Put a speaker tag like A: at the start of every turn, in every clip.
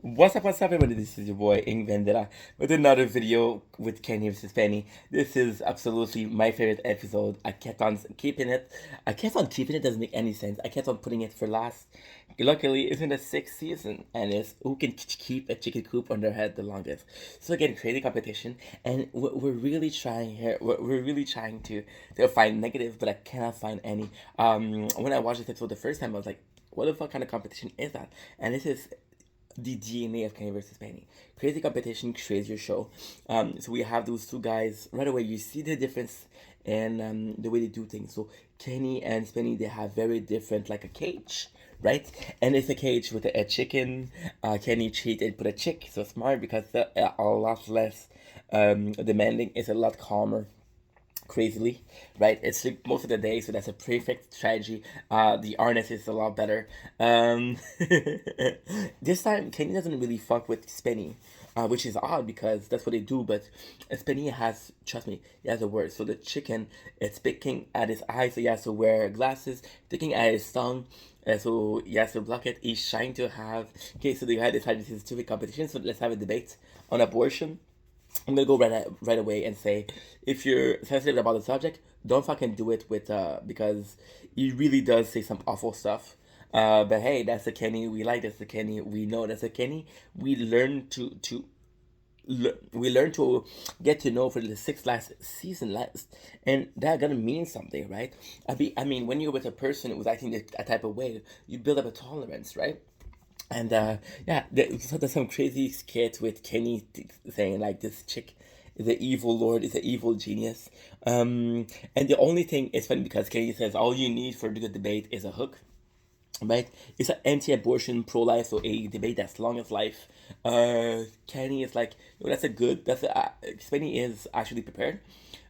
A: What's up, everybody? This is your boy, Ing Vendetta, with another video with Kenny vs. Penny. This is absolutely my favorite episode. I kept on keeping it. Doesn't make any sense. I kept on putting it for last. Luckily, it's in the sixth season, and it's who can keep a chicken coop on their head the longest. So again, crazy competition, and we're really trying here. We're really trying to find negative, but I cannot find any. When I watched this episode the first time, I was like, what the fuck kind of competition is that? And this is the DNA of Kenny versus Penny. Crazy competition, crazier show. So we have those two guys. Right away, you see the difference in the way they do things. So Kenny and Spenny, they have very different, like a cage, right? And it's a cage with a chicken. Kenny cheat and put a chick. So smart because they're a lot less demanding. It's a lot calmer crazily, right? It's like most of the day, so that's a perfect strategy. The harness is a lot better. This time, Kenny doesn't really fuck with Spenny, which is odd because that's what they do. But Spenny has, trust me, he has a word. So the chicken, it's picking at his eyes, so he has to wear glasses, picking at his tongue. So he has to block it. He's trying to have. Okay, so they had decided this is a stupid competition. So let's have a debate on abortion. I'm gonna go right away and say, if you're sensitive about the subject, don't fucking do it with because he really does say some awful stuff. But hey, that's the Kenny we like. That's the Kenny we know. That's the Kenny we learn we learn to get to know for the sixth last season last, and that gonna mean something, right? I mean, when you're with a person who's acting a type of way, you build up a tolerance, right? And yeah, there's some crazy skit with Kenny saying like this chick is an evil lord, is an evil genius. And the only thing is funny because Kenny says all you need for a good debate is a hook, right? It's an anti-abortion, pro-life, so a debate that's long as life. Kenny is like, "Yo, that's a good. That's a, Spenny is actually prepared.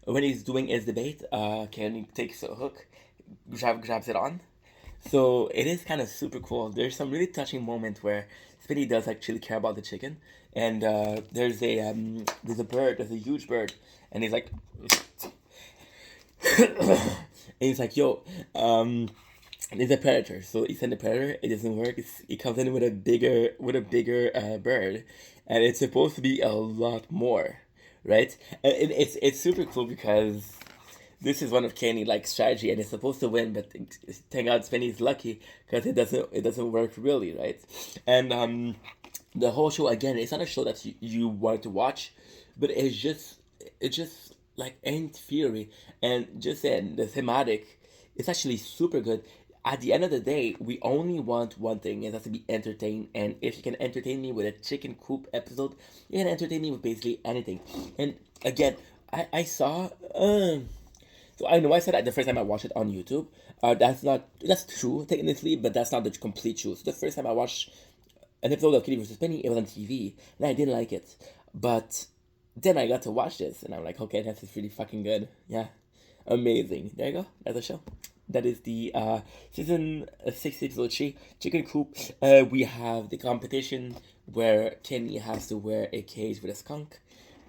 A: When he's doing his debate, Kenny takes a hook, grabs it on, so it is kind of super cool. There's some really touching moments where Spinny does actually care about the chicken, and there's a bird, there's a huge bird, and he's like, yo, there's a predator. So he sent the predator. It doesn't work. It comes in with a bigger bird, and it's supposed to be a lot more, right? And it's super cool because this is one of Kenny like strategy, and it's supposed to win, but thank God Spenny's lucky because it doesn't work really, right? And the whole show again, it's not a show that you want to watch, but it's just like in theory and just in the thematic, it's actually super good. At the end of the day, we only want one thing, and that's to be entertained. And if you can entertain me with a chicken coop episode, you can entertain me with basically anything. And again, I saw so I know I said that the first time I watched it on YouTube. That's true technically, but that's not the complete truth. So the first time I watched an episode of Kitty vs Penny, it was on TV, and I didn't like it. But then I got to watch this, and I'm like, okay, that's just really fucking good. Yeah, amazing. There you go. That's the show. That is the season 6 episode 3 Chicken Coop. We have the competition where Kenny has to wear a cage with a skunk.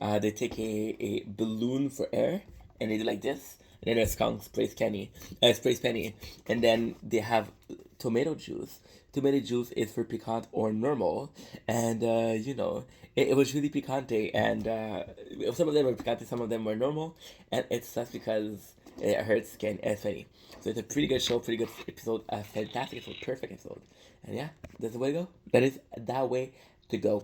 A: They take a balloon for air and they do like this. And then a skunk sprays Penny, and then they have tomato juice. Tomato juice is for piquant or normal, and it was really picante, and some of them were picante, some of them were normal, and it's just because it hurts skin. And it's funny, so it's a pretty good show, pretty good episode, a fantastic episode, perfect episode, and yeah, that's the way to go. That is that way to go.